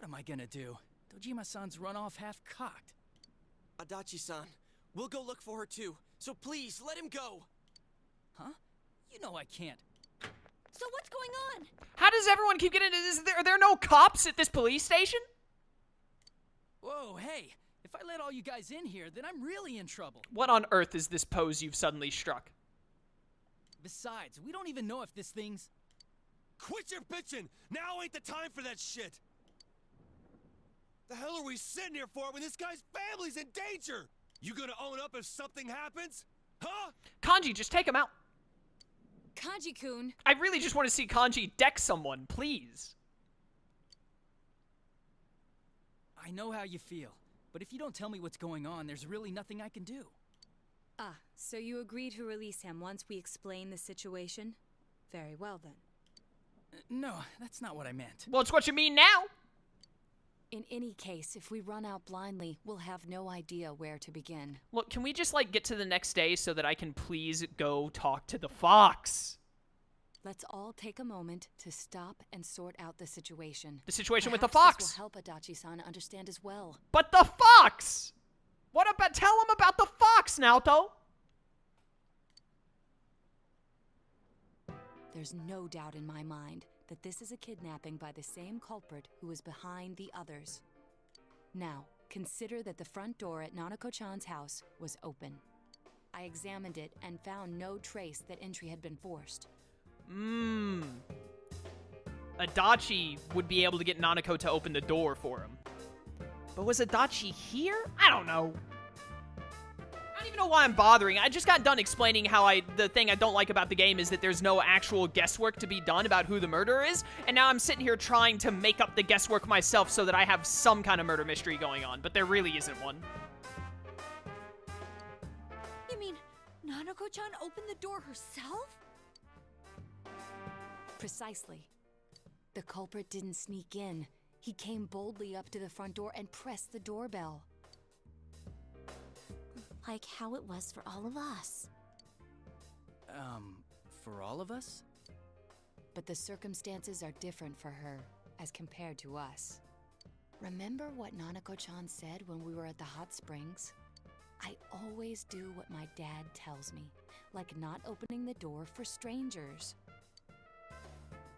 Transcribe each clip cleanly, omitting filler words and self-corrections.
What am I gonna do? Dojima-san's run off half-cocked. Adachi-san, we'll go look for her too. So please, let him go. Huh? You know I can't. So what's going on? How does everyone keep getting... Are there no cops at this police station? Whoa, hey. If I let all you guys in here, then I'm really in trouble. What on earth is this pose you've suddenly struck? Besides, we don't even know if this thing's... Quit your bitching! Now ain't the time for that shit! The hell are we sitting here for when this guy's family's in danger? You gonna own up if something happens? Huh? Kanji, just take him out. Kanji-kun. I really just want to see Kanji deck someone, please. I know how you feel, but if you don't tell me what's going on, there's really nothing I can do. Ah, so you agree to release him once we explain the situation? Very well then. No, that's not what I meant. Well, it's what you mean now. In any case, if we run out blindly, we'll have no idea where to begin. Look, can we just, like, get to the next day so that I can please go talk to the fox? Let's all take a moment to stop and sort out the situation. The situation with the Perhaps fox. this will help Adachi-san understand as well. But the fox! What about... Tell him about the fox, Naoto! There's no doubt in my mind that this is a kidnapping by the same culprit who is behind the others. Now, consider that the front door at Nanako-chan's house was open. I examined it and found no trace that entry had been forced. Adachi would be able to get Nanako to open the door for him. But was Adachi here? I don't know. I don't even know why I'm bothering. I just got done explaining how the thing I don't like about the game is that there's no actual guesswork to be done about who the murderer is, and now I'm sitting here trying to make up the guesswork myself so that I have some kind of murder mystery going on, but there really isn't one. You mean Nanako-chan opened the door herself? Precisely. The culprit didn't sneak in. He came boldly up to the front door and pressed the doorbell. Like how it was for all of us. For all of us? But the circumstances are different for her as compared to us. Remember what Nanako-chan said when we were at the hot springs? I always do what my dad tells me, like not opening the door for strangers.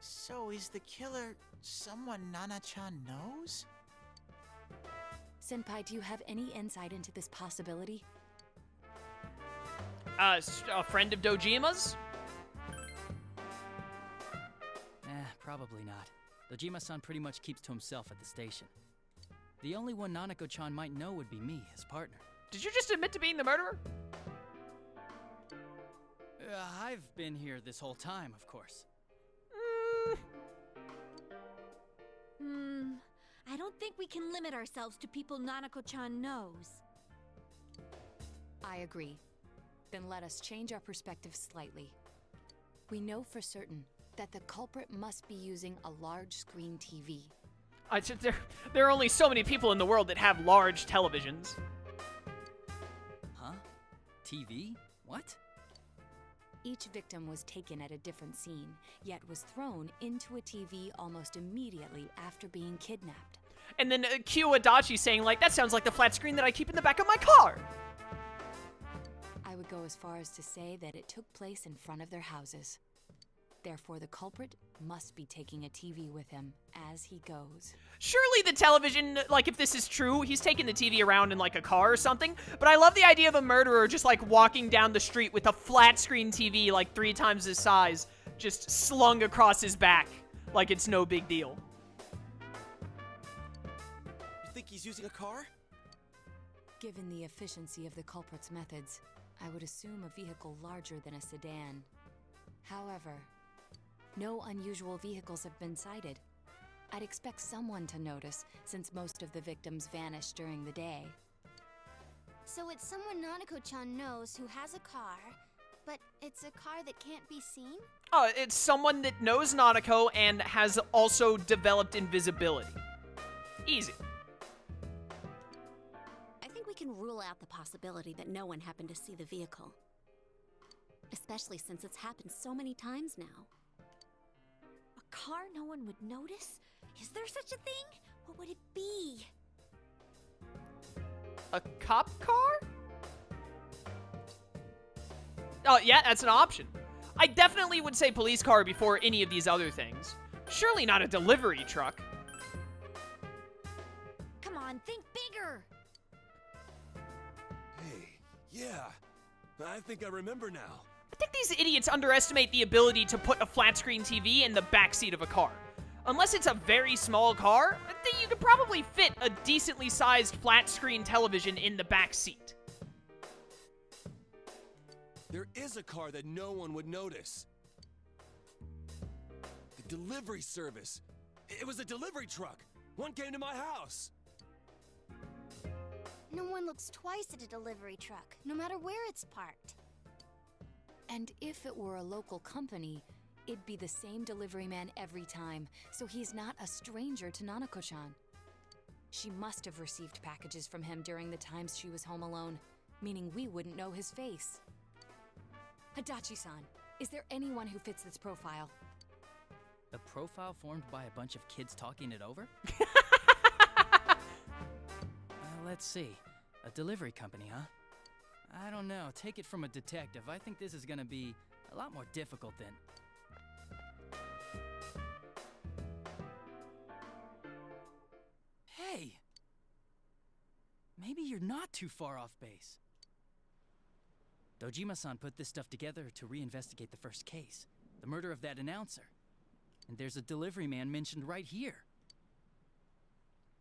So is the killer someone Nana-chan knows? Senpai, do you have any insight into this possibility? A friend of Dojima's? Probably not. Dojima-san pretty much keeps to himself at the station. The only one Nanako-chan might know would be me, his partner. Did you just admit to being the murderer? I've been here this whole time, of course. I don't think we can limit ourselves to people Nanako-chan knows. I agree. Then let us change our perspective slightly. We know for certain that the culprit must be using a large screen TV. There are only so many people in the world that have large televisions. Huh? TV? What? Each victim was taken at a different scene, yet was thrown into a TV almost immediately after being kidnapped. And then cue Adachi saying, like, that sounds like the flat screen that I keep in the back of my car. I would go as far as to say that it took place in front of their houses. Therefore, the culprit must be taking a TV with him as he goes. Surely the television, like, if this is true, he's taking the TV around in, like, a car or something. But I love the idea of a murderer just, like, walking down the street with a flat screen TV, like, 3 times his size, just slung across his back, like it's no big deal. You think he's using a car? Given the efficiency of the culprit's methods, I would assume a vehicle larger than a sedan. However, no unusual vehicles have been sighted. I'd expect someone to notice, since most of the victims vanished during the day. So it's someone Nanako-chan knows who has a car, but it's a car that can't be seen? Oh, it's someone that knows Nanako and has also developed invisibility. Easy. I think we can rule out the possibility that no one happened to see the vehicle. Especially since it's happened so many times now. A car no one would notice? Is there such a thing? What would it be? A cop car? Oh, yeah, that's an option. I definitely would say police car before any of these other things. Surely not a delivery truck. Come on, think bigger! Hey, yeah. I think I remember now. I think these idiots underestimate the ability to put a flat screen TV in the backseat of a car. Unless it's a very small car, I think you could probably fit a decently sized flat screen television in the back seat. There is a car that no one would notice. The delivery service. It was a delivery truck. One came to my house. No one looks twice at a delivery truck, no matter where it's parked. And if it were a local company, it'd be the same delivery man every time, so he's not a stranger to Nanako-chan. She must have received packages from him during the times she was home alone, meaning we wouldn't know his face. Hadachi-san, is there anyone who fits this profile? A profile formed by a bunch of kids talking it over? Let's see. A delivery company, huh? I don't know. Take it from a detective. I think this is gonna be a lot more difficult than... Hey! Maybe you're not too far off base. Dojima-san put this stuff together to reinvestigate the first case, the murder of that announcer. And there's a delivery man mentioned right here.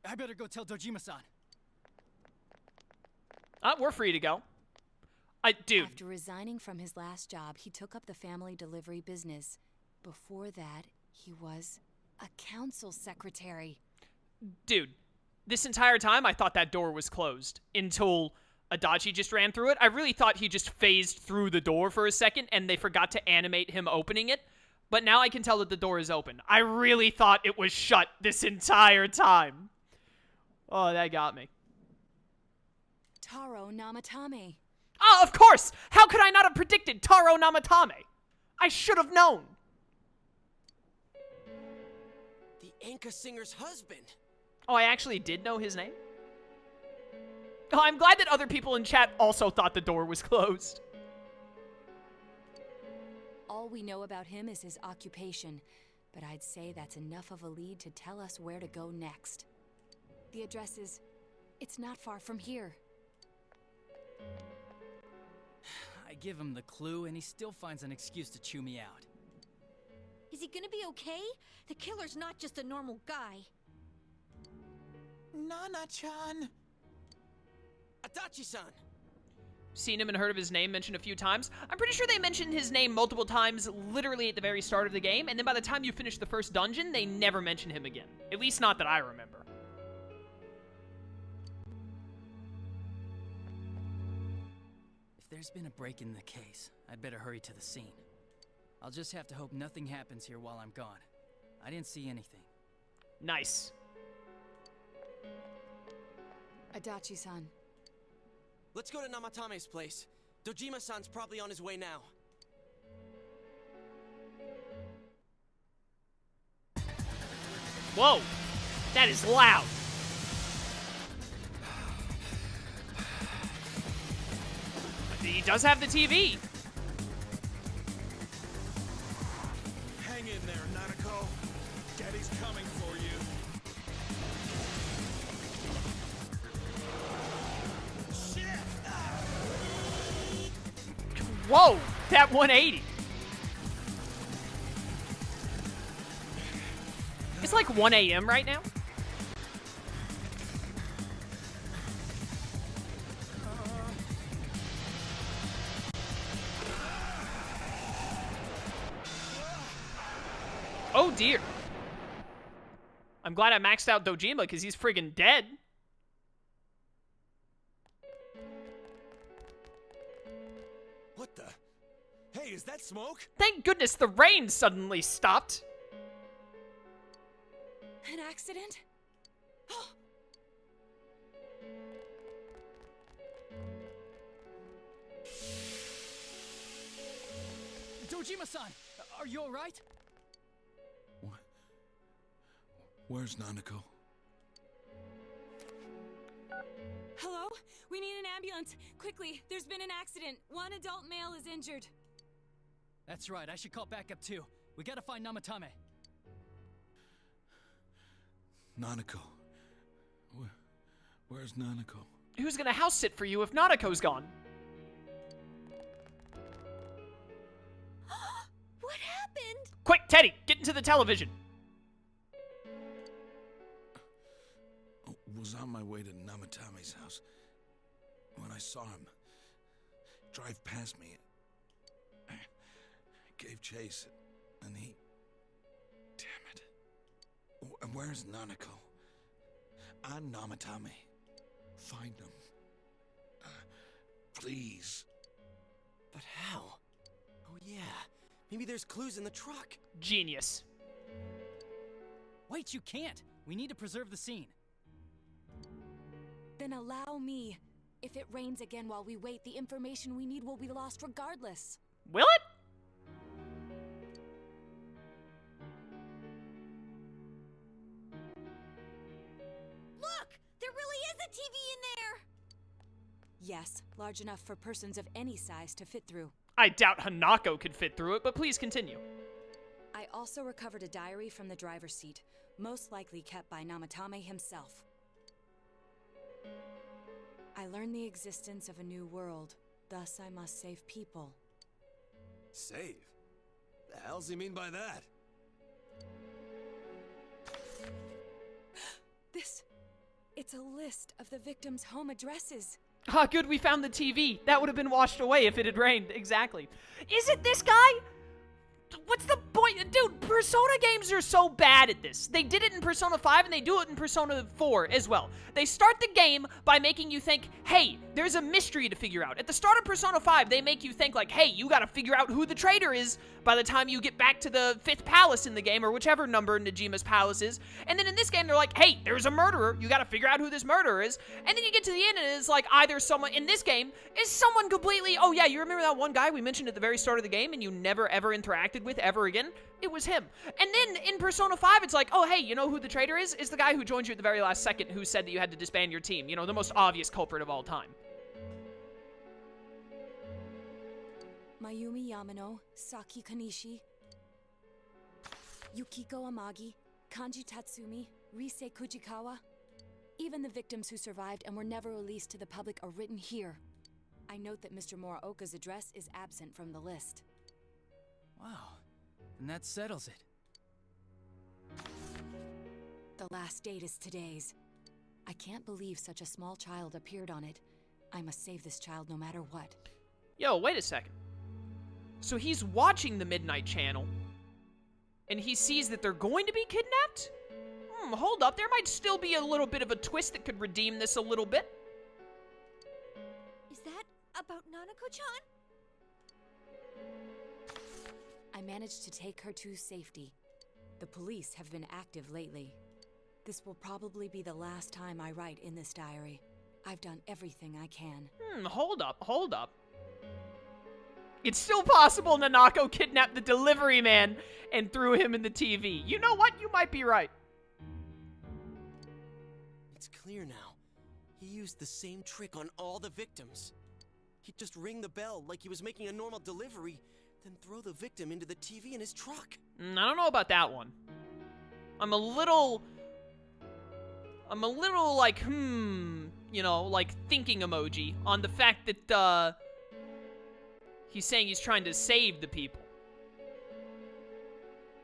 I better go tell Dojima-san. We're free to go. Dude. After resigning from his last job, he took up the family delivery business. Before that, he was a council secretary. Dude, this entire time I thought that door was closed until Adachi just ran through it. I really thought he just phased through the door for a second and they forgot to animate him opening it. But now I can tell that the door is open. I really thought it was shut this entire time. Oh, that got me. Taro Namatame. Oh, of course! How could I not have predicted Taro Namatame? I should have known. The Anka singer's husband. Oh, I actually did know his name? Oh, I'm glad that other people in chat also thought the door was closed. All we know about him is his occupation, but I'd say that's enough of a lead to tell us where to go next. The address is... it's not far from here. I give him the clue, and he still finds an excuse to chew me out. Is he gonna be okay? The killer's not just a normal guy. Nana-chan. Adachi-san! Seen him and heard of his name mentioned a few times. I'm pretty sure they mentioned his name multiple times literally at the very start of the game, and then by the time you finish the first dungeon, they never mention him again. At least not that I remember. If there's been a break in the case, I'd better hurry to the scene. I'll just have to hope nothing happens here while I'm gone. I didn't see anything. Nice. Adachi-san. Let's go to Namatame's place. Dojima-san's probably on his way now. Whoa! That is loud! He does have the TV! Hang in there, Nanako. Daddy's coming for you. Shit! Whoa! That 180! It's like 1 a.m. right now? Oh dear. I'm glad I maxed out Dojima because he's friggin' dead. What the? Hey, is that smoke? Thank goodness the rain suddenly stopped. An accident? Dojima-san! Are you alright? Where's Nanako? Hello? We need an ambulance. Quickly, there's been an accident. One adult male is injured. That's right, I should call backup too. We gotta find Namatame. Nanako. Where's Nanako? Who's gonna house sit for you if Nanako's gone? What happened? Quick, Teddy, get into the television. Was on my way to Namatame's house when I saw him drive past me. I gave chase, and he... Damn it. Where's Nanako? I'm Namatame. Find him. Please. But how? Oh yeah, maybe there's clues in the truck. Genius. Wait, you can't! We need to preserve the scene. Then allow me. If it rains again while we wait, the information we need will be lost regardless. Will it? Look! There really is a TV in there! Yes, large enough for persons of any size to fit through. I doubt Hanako could fit through it, but please continue. I also recovered a diary from the driver's seat, most likely kept by Namatame himself. I learned the existence of a new world, thus I must save people. Save? The hell's he mean by that? It's a list of the victims' home addresses. Ah, good, we found the TV. That would have been washed away if it had rained. Exactly. Is it this guy? What's the point? Dude, Persona games are so bad at this. They did it in Persona 5 and they do it in Persona 4 as well. They start the game by making you think, hey, there's a mystery to figure out. At the start of Persona 5, they make you think like, hey, you gotta figure out who the traitor is by the time you get back to the 5th palace in the game, or whichever number Nejima's palace is. And then in this game, they're like, hey, there's a murderer. You gotta figure out who this murderer is. And then you get to the end and it's like either someone, in this game, is someone completely, oh yeah, you remember that one guy we mentioned at the very start of the game and you never ever interacted with ever again? It was him. And then in Persona 5, it's like, oh hey, you know who the traitor is? It's the guy who joined you at the very last second who said that you had to disband your team. You know, the most obvious culprit of all time. Mayumi Yamano, Saki Kanishi, Yukiko Amagi, Kanji Tatsumi, Rise Kujikawa. Even the victims who survived and were never released to the public are written here. I note that Mr. Muraoka's address is absent from the list. Wow. And that settles it. The last date is today's. I can't believe such a small child appeared on it. I must save this child no matter what. Yo, wait a second. So he's watching the Midnight Channel, and he sees that they're going to be kidnapped? Hold up, there might still be a little bit of a twist that could redeem this a little bit. Is that about Nanako-chan? I managed to take her to safety. The police have been active lately. This will probably be the last time I write in this diary. I've done everything I can. Hold up. It's still possible Nanako kidnapped the delivery man and threw him in the TV. You know what? You might be right. It's clear now. He used the same trick on all the victims. He'd just ring the bell like he was making a normal delivery, then throw the victim into the TV in his truck. I don't know about that one. I'm a little like, you know, like thinking emoji on the fact that, he's saying he's trying to save the people.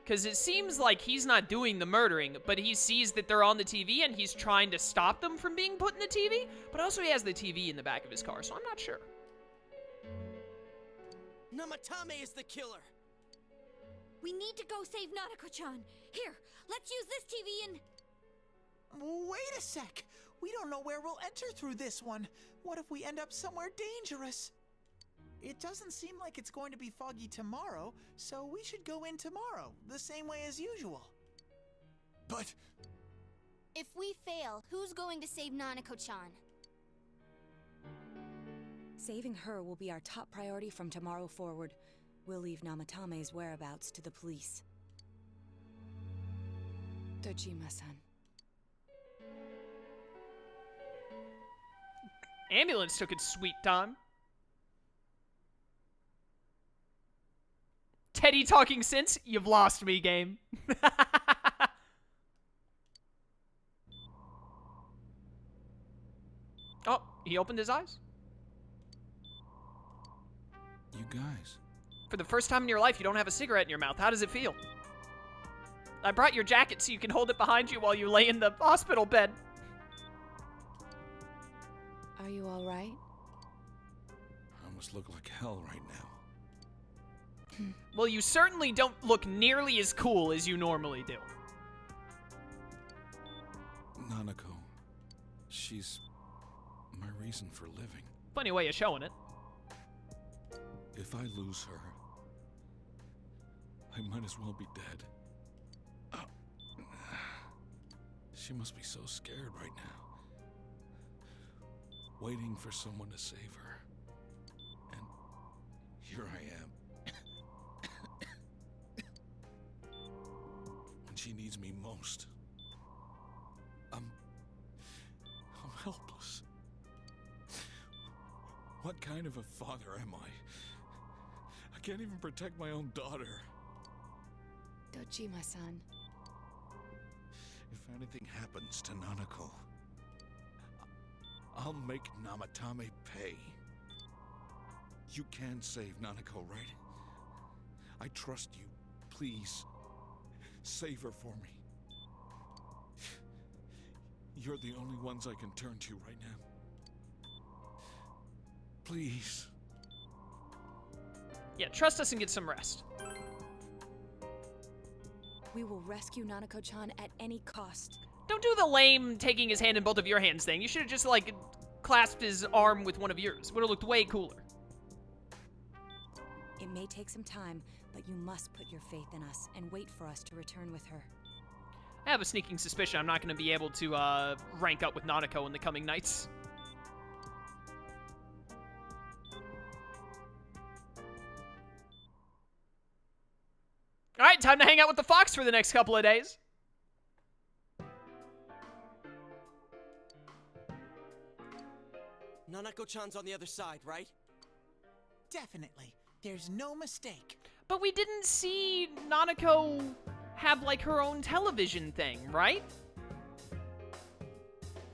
Because it seems like he's not doing the murdering, but he sees that they're on the TV and he's trying to stop them from being put in the TV. But also he has the TV in the back of his car, so I'm not sure. Namatame is the killer! We need to go save Nanako-chan. Here, let's use this TV and... Wait a sec. We don't know where we'll enter through this one. What if we end up somewhere dangerous? It doesn't seem like it's going to be foggy tomorrow, so we should go in tomorrow, the same way as usual. But... If we fail, who's going to save Nanako-chan? Saving her will be our top priority from tomorrow forward. We'll leave Namatame's whereabouts to the police. Dojima-san. Ambulance took its sweet time. Teddie talking sense? You've lost me, game. Oh, he opened his eyes. You guys. For the first time in your life, you don't have a cigarette in your mouth. How does it feel? I brought your jacket so you can hold it behind you while you lay in the hospital bed. Are you all right? I must look like hell right now. Well, you certainly don't look nearly as cool as you normally do. Nanako. She's my reason for living. Funny way of showing it. If I lose her, I might as well be dead. She must be so scared right now. Waiting for someone to save her. And here I am. When she needs me most. I'm helpless. What kind of a father am I? I can't even protect my own daughter. Dojima-san. If anything happens to Nanako, I'll make Namatame pay. You can save Nanako, right? I trust you. Please, save her for me. You're the only ones I can turn to right now. Please. Yeah, trust us and get some rest. We will rescue Nanako-chan at any cost. Don't do the lame taking his hand in both of your hands thing. You should have just, like, clasped his arm with one of yours. Would have looked way cooler. It may take some time, but you must put your faith in us and wait for us to return with her. I have a sneaking suspicion I'm not going to be able to rank up with Nanako in the coming nights. Alright, time to hang out with the fox for the next couple of days. Nanako-chan's on the other side, right? Definitely. There's no mistake. But we didn't see Nanako have, like, her own television thing, right?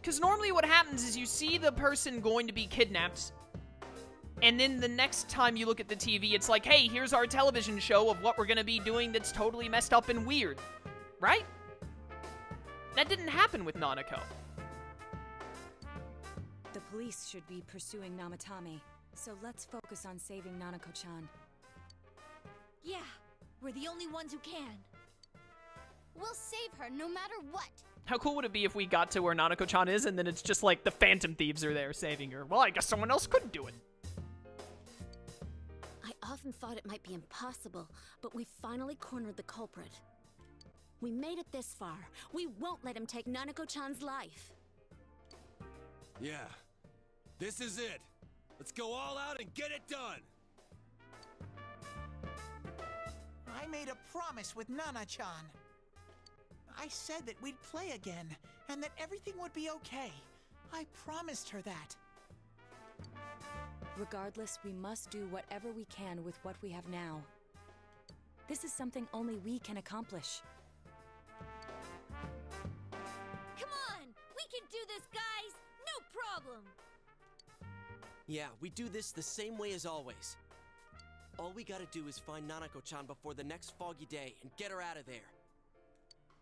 Because normally what happens is you see the person going to be kidnapped, and then the next time you look at the TV, it's like, hey, here's our television show of what we're going to be doing that's totally messed up and weird. Right? That didn't happen with Nanako. The police should be pursuing Namatame, so let's focus on saving Nanako-chan. Yeah, we're the only ones who can. We'll save her no matter what. How cool would it be if we got to where Nanako-chan is, and then it's just like the Phantom Thieves are there saving her? Well, I guess someone else could do it. I often thought it might be impossible, but we finally cornered the culprit. We made it this far. We won't let him take Nanako-chan's life. Yeah. This is it. Let's go all out and get it done. I made a promise with Nana-chan. I said that we'd play again, and that everything would be okay. I promised her that. Regardless, we must do whatever we can with what we have now. This is something only we can accomplish. Come on! We can do this, guys! No problem! Yeah, we do this the same way as always. All we gotta do is find Nanako-chan before the next foggy day and get her out of there.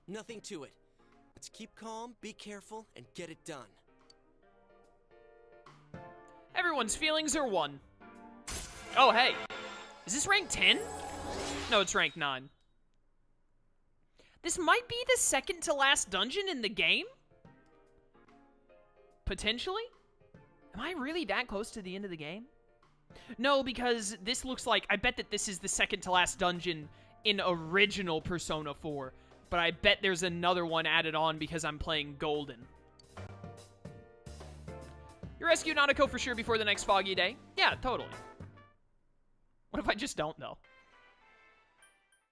Nothing to it. Let's keep calm, be careful, and get it done. Everyone's feelings are 1. Oh, hey. Is this rank 10? No, it's rank 9. This might be the second to last dungeon in the game? Potentially? Am I really that close to the end of the game? No, because this looks like... I bet that this is the second to last dungeon in original Persona 4. But I bet there's another one added on because I'm playing Golden. You rescue Nanako for sure before the next foggy day? Yeah, totally. What if I just don't, though?